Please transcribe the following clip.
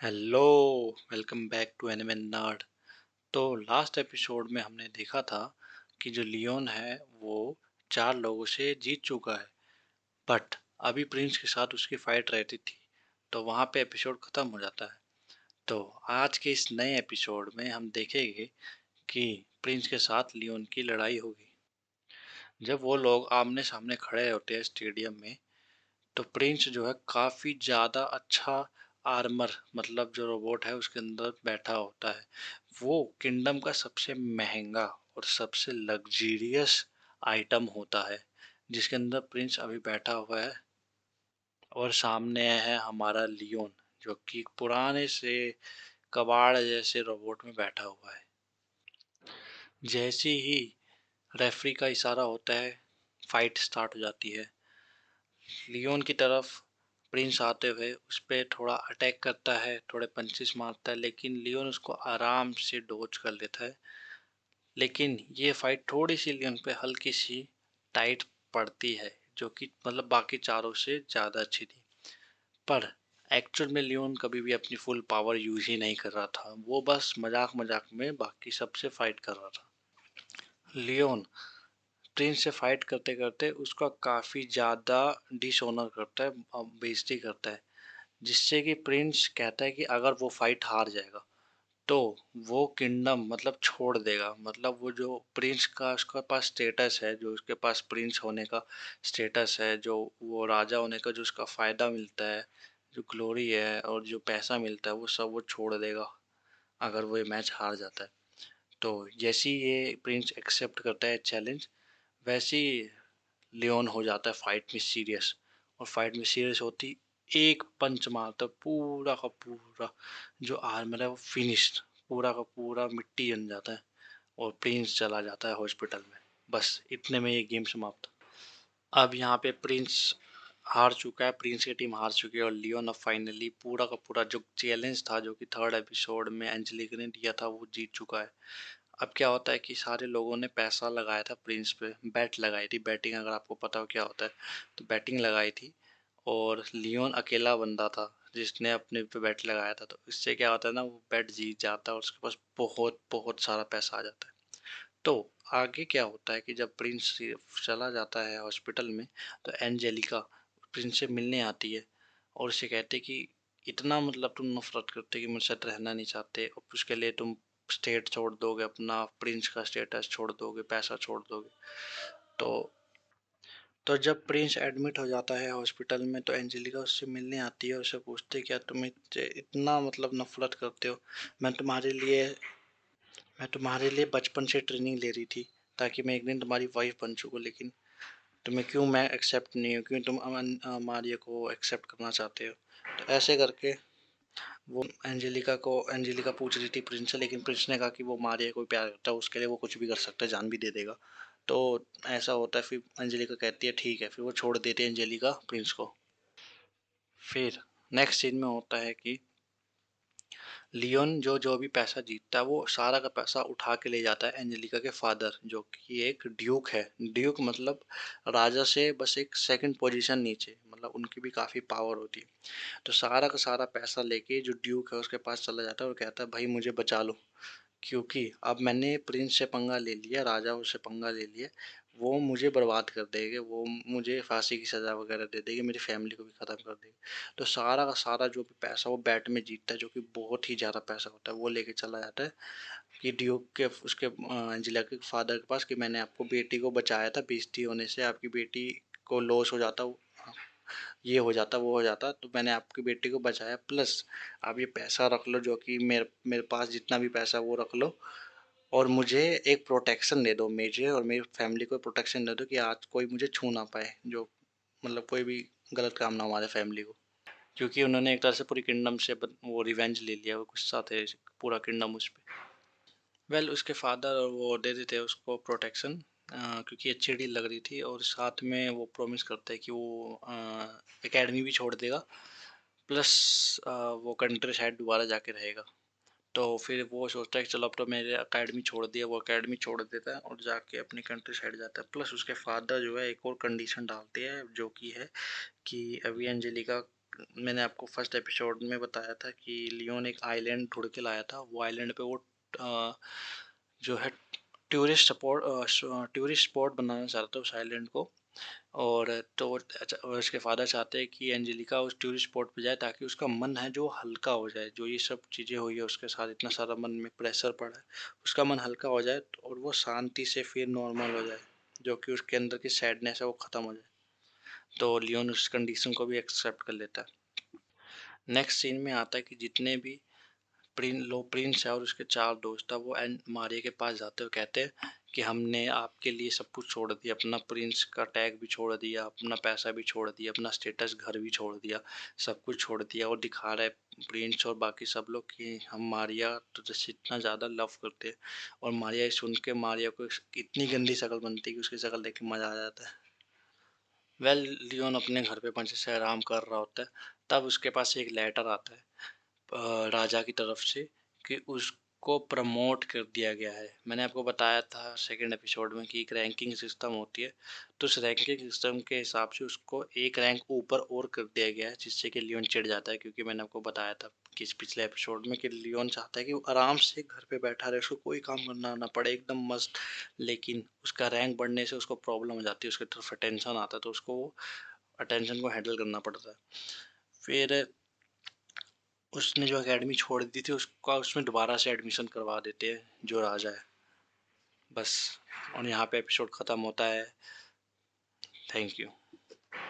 Hello, welcome back to anime nerd. तो last episode में हमने देखा था कि जो लियोन है वो 4 लोगों से जीत चुका है, बट अभी प्रिंस के साथ उसकी फाइट रहती थी, तो वहाँ पे एपिसोड ख़त्म हो जाता है। तो आज के इस नए एपिसोड में हम देखेंगे कि प्रिंस के साथ लियोन की लड़ाई होगी। जब वो लोग आमने सामने खड़े होते हैं स्टेडियम में, तो प्रिंस जो है काफ़ी ज़्यादा अच्छा आर्मर मतलब जो रोबोट है उसके अंदर बैठा होता है। वो किंगडम का सबसे महंगा और सबसे लग्जीरियस आइटम होता है जिसके अंदर प्रिंस अभी बैठा हुआ है। और सामने है हमारा लियोन जो कि पुराने से कबाड़ जैसे रोबोट में बैठा हुआ है। जैसे ही रेफरी का इशारा होता है, फाइट स्टार्ट हो जाती है। लियोन की तरफ प्रिंस आते हुए उस पर थोड़ा अटैक करता है, थोड़े पंचेस मारता है, लेकिन लियोन उसको आराम से डोज कर लेता है। लेकिन ये फाइट थोड़ी सी लियोन पे हल्की सी टाइट पड़ती है, जो कि मतलब बाकी चारों से ज़्यादा अच्छी थी। पर एक्चुअल में लियोन कभी भी अपनी फुल पावर यूज ही नहीं कर रहा था, वो बस मजाक मजाक में बाकी सबसे फाइट कर रहा था। लियोन प्रिंस से फाइट करते करते उसका काफ़ी ज़्यादा डिसऑनर करता है, बेइज्जती करता है, जिससे कि प्रिंस कहता है कि अगर वो फाइट हार जाएगा तो वो किंगडम मतलब छोड़ देगा। मतलब वो जो प्रिंस का उसके पास स्टेटस है, जो उसके पास प्रिंस होने का स्टेटस है, जो वो राजा होने का जो उसका फ़ायदा मिलता है, जो ग्लोरी है और जो पैसा मिलता है, वो सब वो छोड़ देगा अगर वो ये मैच हार जाता है। तो जैसे ही ये प्रिंस एक्सेप्ट करता है चैलेंज, वैसे ही लियोन हो जाता है फाइट में सीरियस। और फाइट में सीरियस होती एक पंच मारता है, पूरा का पूरा जो आर्मर है वो फिनिश्ड, पूरा का पूरा मिट्टी बन जाता है और प्रिंस चला जाता है हॉस्पिटल में। बस इतने में ये गेम समाप्त। अब यहाँ पे प्रिंस हार चुका है, प्रिंस की टीम हार चुकी है और लियोन अब फाइनली पूरा का पूरा जो चैलेंज था, जो कि थर्ड एपिसोड में एंजेलिका ने दिया था, वो जीत चुका है। अब क्या होता है कि सारे लोगों ने पैसा लगाया था प्रिंस पे, बैट लगाई थी, बैटिंग अगर आपको पता हो क्या होता है, तो बैटिंग लगाई थी। और लियोन अकेला बंदा था जिसने अपने पे बैट लगाया था, तो इससे क्या होता है ना, वो बैट जीत जाता है और उसके पास बहुत बहुत सारा पैसा आ जाता है। तो आगे क्या होता है कि जब प्रिंस चला जाता है हॉस्पिटल में, तो एंजेलिका प्रिंस से मिलने आती है और उसे कहते कि इतना मतलब तुम नफरत करते कि मुझसे रहना नहीं चाहते, और उसके लिए तुम स्टेट छोड़ दोगे, अपना प्रिंस का स्टेटस छोड़ दोगे, पैसा छोड़ दोगे। तो जब प्रिंस एडमिट हो जाता है हॉस्पिटल में, तो एंजेलिका उससे मिलने आती है और उससे पूछती है क्या तुम इतना मतलब नफरत करते हो। मैं तुम्हारे लिए मैं तुम्हारे लिए बचपन से ट्रेनिंग ले रही थी ताकि मैं एक दिन तुम्हारी वाइफ बन सकूं, लेकिन तुम्हें क्यों मैं एक्सेप्ट नहीं हूँ, क्यों तुम मारिया को एक्सेप्ट करना चाहते हो। तो ऐसे करके वो एंजेलिका पूछ रही थी प्रिंस से, लेकिन प्रिंस ने कहा कि वो मारिया को प्यार करता है, उसके लिए वो कुछ भी कर सकता है, जान भी दे देगा। तो ऐसा होता है, फिर एंजेलिका कहती है ठीक है, फिर वो छोड़ देती है एंजेलिका प्रिंस को। फिर नेक्स्ट सीन में होता है कि लियोन जो जो भी पैसा जीतता है वो सारा का पैसा उठा के ले जाता है एंजेलिका के फादर, जो कि एक ड्यूक है। ड्यूक मतलब राजा से बस एक सेकंड पोजीशन नीचे, मतलब उनकी भी काफ़ी पावर होती है। तो सारा का सारा पैसा लेके जो ड्यूक है उसके पास चला जाता है और कहता है भाई मुझे बचा लो, क्योंकि अब मैंने प्रिंस से पंगा ले लिया, राजा से पंगा ले लिया, वो मुझे बर्बाद कर देंगे, वो मुझे फांसी की सज़ा वगैरह दे देंगे, मेरी फैमिली को भी ख़त्म कर देंगे। तो सारा का सारा जो भी पैसा वो बैट में जीतता है, जो कि बहुत ही ज़्यादा पैसा होता है, वो लेके चला जाता है कि ड्यूक के उसके एंजेला के फादर के पास कि मैंने आपको बेटी को बचाया था बेइज्जती होने से, आपकी बेटी को लॉस हो जाता, ये हो जाता, वो हो जाता, तो मैंने आपकी बेटी को बचाया, प्लस आप ये पैसा रख लो, जो कि मेरे मेरे पास जितना भी पैसा वो रख लो, और मुझे एक प्रोटेक्शन दे दो, मुझे और मेरी फैमिली को प्रोटेक्शन दे दो कि आज कोई मुझे छू ना पाए, जो मतलब कोई भी गलत काम ना हो हमारे फैमिली को। क्योंकि उन्होंने एक तरह से पूरी किंगडम से वो रिवेंज ले लिया, वो गुस्सा थे पूरा किंगडम उस पर। वेल उसके फादर वो दे देते हैं उसको प्रोटेक्शन, क्योंकि अच्छी डील लग रही थी, और साथ में वो प्रॉमिस करते हैं कि वो एकेडमी भी छोड़ देगा, प्लस वो कंट्री साइड दोबारा जाके रहेगा। तो फिर वो सोचता है कि चलो अब तो मैंने एकेडमी छोड़ दिया, वो एकेडमी छोड़ देता है और जाके अपनी कंट्री साइड जाता है। प्लस उसके फादर जो है एक और कंडीशन डालते हैं, जो कि है कि अभी अंजलिका मैंने आपको फर्स्ट एपिसोड में बताया था कि लियोन एक आइलैंड ढूंढ के लाया था। वो आइलैंड पे वो अ, जो है टूरिस्ट स्पॉट बनाना चाहता था उस आइलैंड को। और तो और उसके फादर चाहते हैं कि एंजेलिका उस टूरिस्ट स्पॉट पे जाए ताकि उसका मन है जो हल्का हो जाए। जो ये सब चीज़ें हुई है उसके साथ, इतना सारा मन में प्रेशर पड़ा है, उसका मन हल्का हो जाए और वो शांति से फिर नॉर्मल हो जाए, जो कि उसके अंदर की सैडनेस है वो ख़त्म हो जाए। तो लियोन उस कंडीशन को भी एक्सेप्ट कर लेता है। नेक्स्ट सीन में आता है कि जितने भी प्रिंस है और उसके 4 दोस्त है वो मारिया के पास जाते हुए कहते हैं कि हमने आपके लिए सब कुछ छोड़ दिया, अपना प्रिंस का टैग भी छोड़ दिया, अपना पैसा भी छोड़ दिया, अपना स्टेटस घर भी छोड़ दिया, सब कुछ छोड़ दिया। और दिखा रहा है प्रिंस और बाकी सब लोग कि हम मारिया तो जैसे इतना ज़्यादा लव करते हैं। और मारिया ये सुन के मारिया को इतनी गंदी शक्ल बनती है कि उसकी शक्ल देख के मज़ा आ जाता है। लियोन अपने घर पे मज़े से आराम कर रहा होता है, तब उसके पास एक लेटर आता है राजा की तरफ से कि उसको प्रमोट कर दिया गया है। मैंने आपको बताया था सेकंड एपिसोड में कि एक रैंकिंग सिस्टम होती है, तो उस रैंकिंग सिस्टम के हिसाब से उसको एक रैंक ऊपर और कर दिया गया है, जिससे कि लियोन चिढ़ जाता है। क्योंकि मैंने आपको बताया था कि इस पिछले एपिसोड में कि लियोन चाहता है कि वो आराम से घर पे बैठा रहे, उसको कोई काम करना ना पड़े, एकदम मस्त। लेकिन उसका रैंक बढ़ने से उसको प्रॉब्लम हो जाती है, उसकी तरफ अटेंशन आता है, तो उसको वो अटेंशन को हैंडल करना पड़ता है। फिर उसने जो एकेडमी छोड़ दी थी उसका उसमें दोबारा से एडमिशन करवा देते हैं जो राजा है, बस। और यहाँ पे एपिसोड ख़त्म होता है। Thank you.